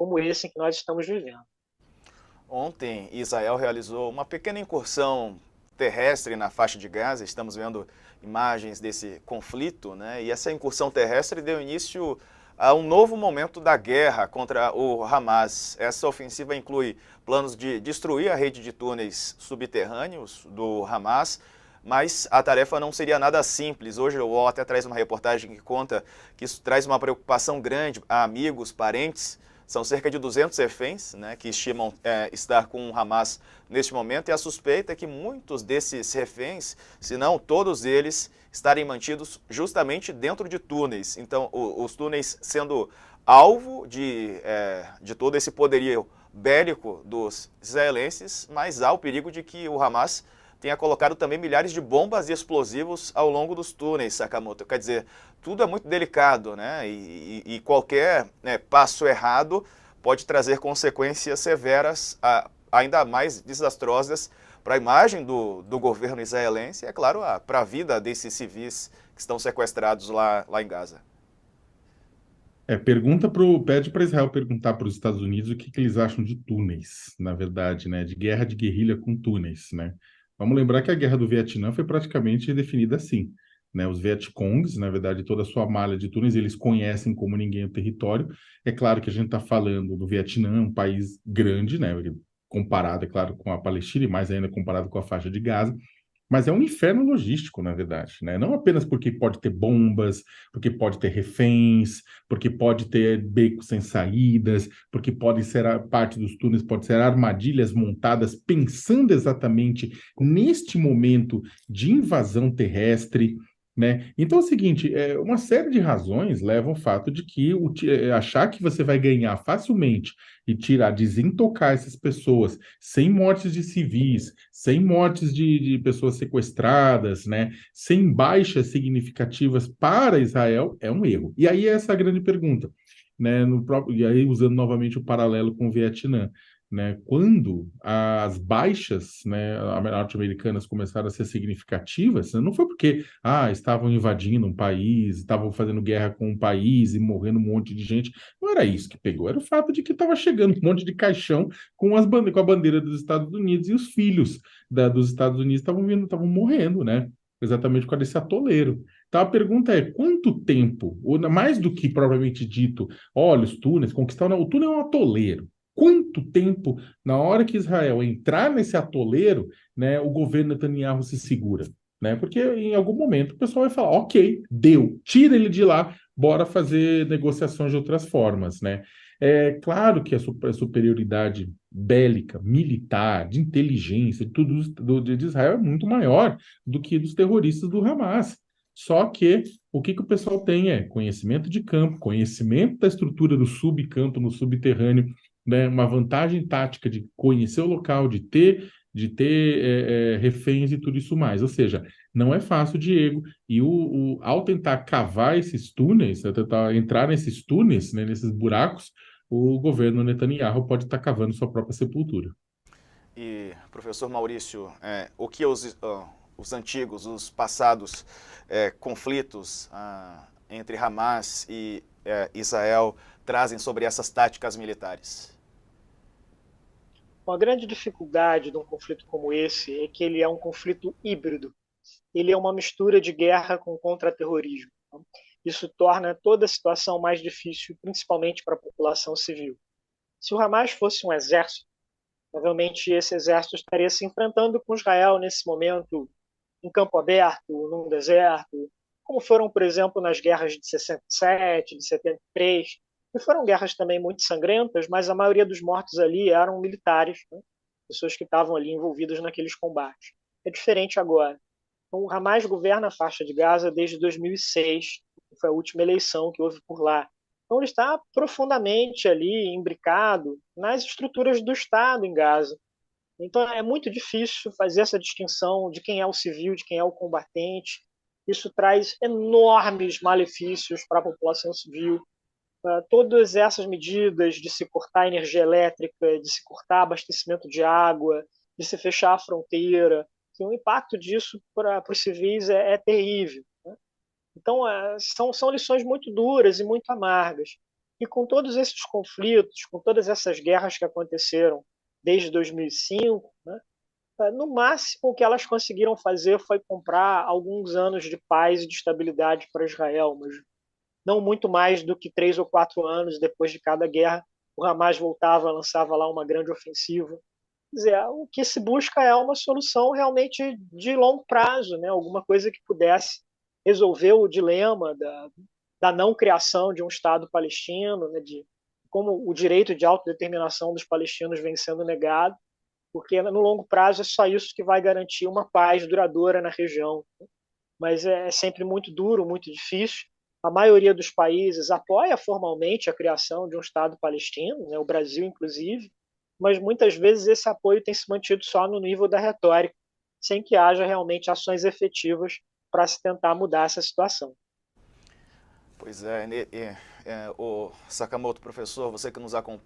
como esse em que nós estamos vivendo. Ontem, Israel realizou uma pequena incursão terrestre na faixa de Gaza. Estamos vendo imagens desse conflito, né? E essa incursão terrestre deu início a um novo momento da guerra contra o Hamas. Essa ofensiva inclui planos de destruir a rede de túneis subterrâneos do Hamas, mas a tarefa não seria nada simples. Hoje o UOL até traz uma reportagem que conta que isso traz uma preocupação grande a amigos, parentes. São cerca de 200 reféns, né, que estimam estar com o Hamas neste momento, e a suspeita é que muitos desses reféns, se não todos eles, estarem mantidos justamente dentro de túneis. Então, os túneis sendo alvo de todo esse poderio bélico dos israelenses, mas há o perigo de que o Hamas tenha colocado também milhares de bombas e explosivos ao longo dos túneis, Sakamoto. Quer dizer, tudo é muito delicado, né? E qualquer passo errado pode trazer consequências severas, ainda mais desastrosas, para a imagem do governo israelense e, é claro, para a vida desses civis que estão sequestrados lá em Gaza. Pede para Israel perguntar para os Estados Unidos o que, que eles acham de túneis, na verdade, né? De guerra de guerrilha com túneis, né? Vamos lembrar que a guerra do Vietnã foi praticamente definida assim, né? Os Vietcongs, na verdade, toda a sua malha de túneis, eles conhecem como ninguém o território. É claro que a gente está falando do Vietnã, um país grande, né? Comparado, é claro, com a Palestina e mais ainda comparado com a faixa de Gaza. Mas é um inferno logístico, na verdade, né? Não apenas porque pode ter bombas, porque pode ter reféns, porque pode ter becos sem saídas, porque pode ser parte dos túneis, pode ser armadilhas montadas pensando exatamente neste momento de invasão terrestre, né? Então é o seguinte, uma série de razões levam ao fato de que achar que você vai ganhar facilmente e tirar, desintocar essas pessoas sem mortes de civis, sem mortes de pessoas sequestradas, né? Sem baixas significativas para Israel, é um erro. E aí essa é a grande pergunta, né? E aí usando novamente o paralelo com o Vietnã, né? Quando as baixas, né, norte-americanas começaram a ser significativas, né, não foi porque estavam invadindo um país, estavam fazendo guerra com um país e morrendo um monte de gente. Não era isso que pegou, era o fato de que estava chegando um monte de caixão com a bandeira dos Estados Unidos e os filhos dos Estados Unidos estavam morrendo, né? Exatamente por causa desse atoleiro. Então a pergunta é: quanto tempo, ou mais do que propriamente dito, olha, os túneis, conquistar, não, o túnel é um atoleiro. Quanto tempo, na hora que Israel entrar nesse atoleiro, né, o governo Netanyahu se segura? Né? Porque em algum momento o pessoal vai falar: ok, deu, tira ele de lá, bora fazer negociações de outras formas, né? É claro que a superioridade bélica, militar, de inteligência, de tudo de Israel é muito maior do que dos terroristas do Hamas. Só que o que o pessoal tem é conhecimento de campo, conhecimento da estrutura do subcampo, no subterrâneo, né? Uma vantagem tática de conhecer o local, de ter reféns e tudo isso mais. Ou seja, não é fácil, Diego. E ao tentar cavar esses túneis, ao tentar entrar nesses túneis, né, nesses buracos, o governo Netanyahu pode estar cavando sua própria sepultura. E, professor Maurício, o que os antigos, os passados conflitos entre Hamas e Israel trazem sobre essas táticas militares? Uma grande dificuldade de um conflito como esse é que ele é um conflito híbrido. Ele é uma mistura de guerra com contra-terrorismo. Isso torna toda a situação mais difícil, principalmente para a população civil. Se o Hamas fosse um exército, provavelmente esse exército estaria se enfrentando com Israel nesse momento em campo aberto, num deserto, como foram, por exemplo, nas guerras de 67, de 73, que foram guerras também muito sangrentas, mas a maioria dos mortos ali eram militares, né? Pessoas que estavam ali envolvidas naqueles combates. É diferente agora. Então, o Hamas governa a faixa de Gaza desde 2006, que foi a última eleição que houve por lá. Então, ele está profundamente ali imbricado nas estruturas do Estado em Gaza. Então é muito difícil fazer essa distinção de quem é o civil, de quem é o combatente. Isso traz enormes malefícios para a população civil. Todas essas medidas de se cortar energia elétrica, de se cortar abastecimento de água, de se fechar a fronteira, o impacto disso para os civis é terrível. Né? Então são lições muito duras e muito amargas. E com todos esses conflitos, com todas essas guerras que aconteceram desde 2005, né, no máximo o que elas conseguiram fazer foi comprar alguns anos de paz e de estabilidade para Israel, mas não muito mais do que 3 ou 4 anos depois de cada guerra, o Hamas voltava, lançava lá uma grande ofensiva. Quer dizer, o que se busca é uma solução realmente de longo prazo, né? Alguma coisa que pudesse resolver o dilema da não criação de um Estado palestino, né? De como o direito de autodeterminação dos palestinos vem sendo negado, porque no longo prazo é só isso que vai garantir uma paz duradoura na região. Mas é sempre muito duro, muito difícil. A maioria dos países apoia formalmente a criação de um Estado palestino, né, o Brasil inclusive, mas muitas vezes esse apoio tem se mantido só no nível da retórica, sem que haja realmente ações efetivas para se tentar mudar essa situação. Pois é, o Sakamoto, professor, você que nos acompanha,